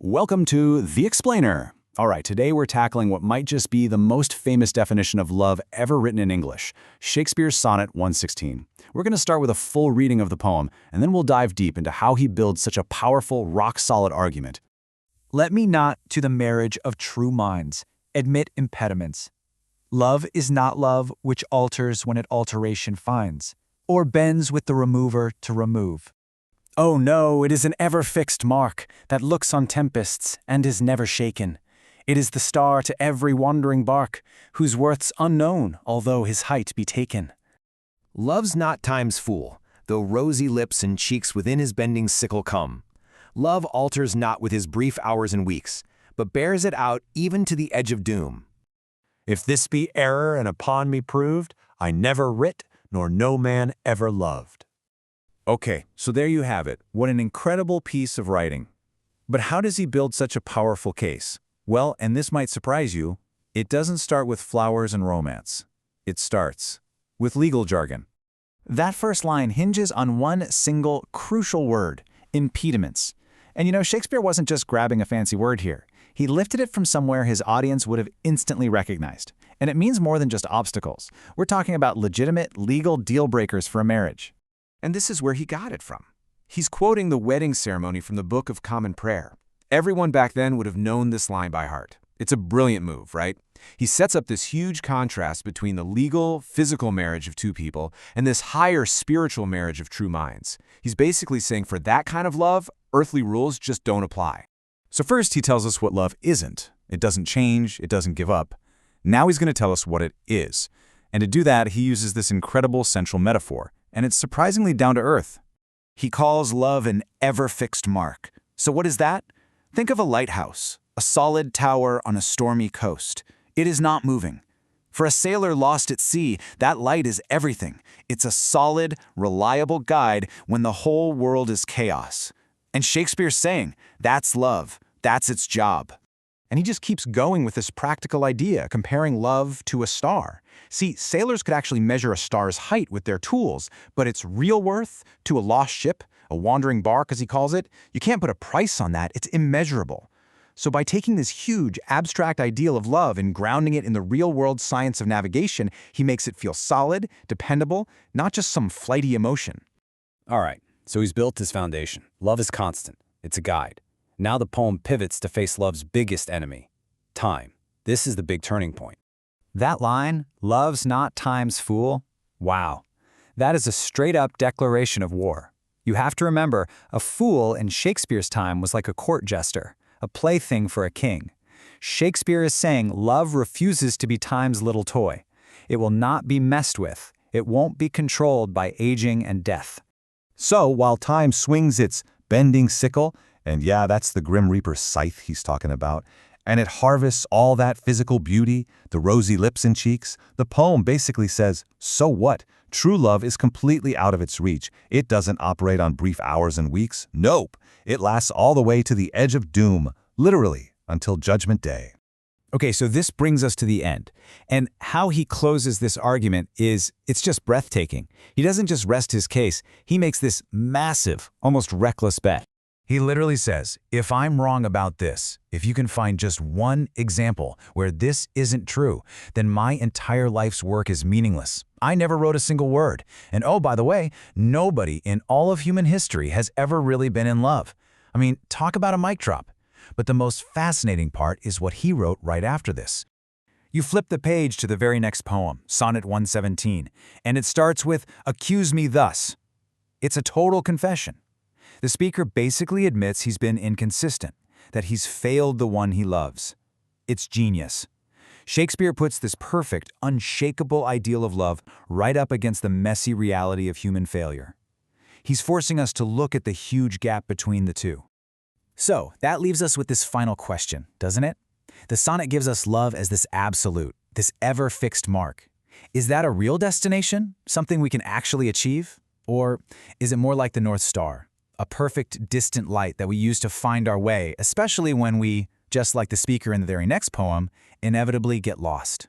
Welcome to The Explainer. All right, today we're tackling what might just be the most famous definition of love ever written in English, Shakespeare's Sonnet 116. We're going to start with a full reading of the poem, and then we'll dive deep into how he builds such a powerful, rock-solid argument. Let me not to the marriage of true minds admit impediments. Love is not love which alters when it alteration finds, or bends with the remover to remove. Oh no, it is an ever-fixed mark that looks on tempests and is never shaken. It is the star to every wandering bark, whose worth's unknown, although his height be taken. Love's not time's fool, though rosy lips and cheeks within his bending sickle come. Love alters not with his brief hours and weeks, but bears it out even to the edge of doom. If this be error and upon me proved, I never writ, nor no man ever loved. Okay, so there you have it. What an incredible piece of writing. But how does he build such a powerful case? Well, and this might surprise you, it doesn't start with flowers and romance. It starts with legal jargon. That first line hinges on one single, crucial word, impediments. And you know, Shakespeare wasn't just grabbing a fancy word here. He lifted it from somewhere his audience would have instantly recognized. And it means more than just obstacles. We're talking about legitimate, legal deal breakers for a marriage. And this is where he got it from. He's quoting the wedding ceremony from the Book of Common Prayer. Everyone back then would have known this line by heart. It's a brilliant move, right? He sets up this huge contrast between the legal, physical marriage of two people and this higher spiritual marriage of true minds. He's basically saying for that kind of love, earthly rules just don't apply. So first he tells us what love isn't. It doesn't change, it doesn't give up. Now he's going to tell us what it is. And to do that, he uses this incredible central metaphor, and it's surprisingly down to earth. He calls love an ever-fixed mark. So what is that? Think of a lighthouse, a solid tower on a stormy coast. It is not moving. For a sailor lost at sea, that light is everything. It's a solid, reliable guide when the whole world is chaos. And Shakespeare's saying, that's love. That's its job. And he just keeps going with this practical idea, comparing love to a star. See, sailors could actually measure a star's height with their tools, but its real worth to a lost ship, a wandering bark as he calls it, you can't put a price on that. It's immeasurable. So by taking this huge, abstract ideal of love and grounding it in the real-world science of navigation, he makes it feel solid, dependable, not just some flighty emotion. All right, so he's built his foundation. Love is constant. It's a guide. Now the poem pivots to face love's biggest enemy, time. This is the big turning point. That line, love's not time's fool, wow. That is a straight-up declaration of war. You have to remember, a fool in Shakespeare's time was like a court jester, a plaything for a king. Shakespeare is saying love refuses to be time's little toy. It will not be messed with. It won't be controlled by aging and death. So while time swings its bending sickle, and yeah, that's the Grim Reaper's scythe he's talking about, and it harvests all that physical beauty, the rosy lips and cheeks, the poem basically says, so what? True love is completely out of its reach. It doesn't operate on brief hours and weeks. Nope. It lasts all the way to the edge of doom, literally, until Judgment Day. Okay, so this brings us to the end. And how he closes this argument it's just breathtaking. He doesn't just rest his case, he makes this massive, almost reckless bet. He literally says, if I'm wrong about this, if you can find just one example where this isn't true, then my entire life's work is meaningless. I never wrote a single word. And oh, by the way, nobody in all of human history has ever really been in love. I mean, talk about a mic drop. But the most fascinating part is what he wrote right after this. You flip the page to the very next poem, Sonnet 117, and it starts with, accuse me thus. It's a total confession. The speaker basically admits he's been inconsistent, that he's failed the one he loves. It's genius. Shakespeare puts this perfect, unshakable ideal of love right up against the messy reality of human failure. He's forcing us to look at the huge gap between the two. So, that leaves us with this final question, doesn't it? The sonnet gives us love as this absolute, this ever-fixed mark. Is that a real destination, something we can actually achieve? Or is it more like the North Star? A perfect, distant light that we use to find our way, especially when we, just like the speaker in the very next poem, inevitably get lost.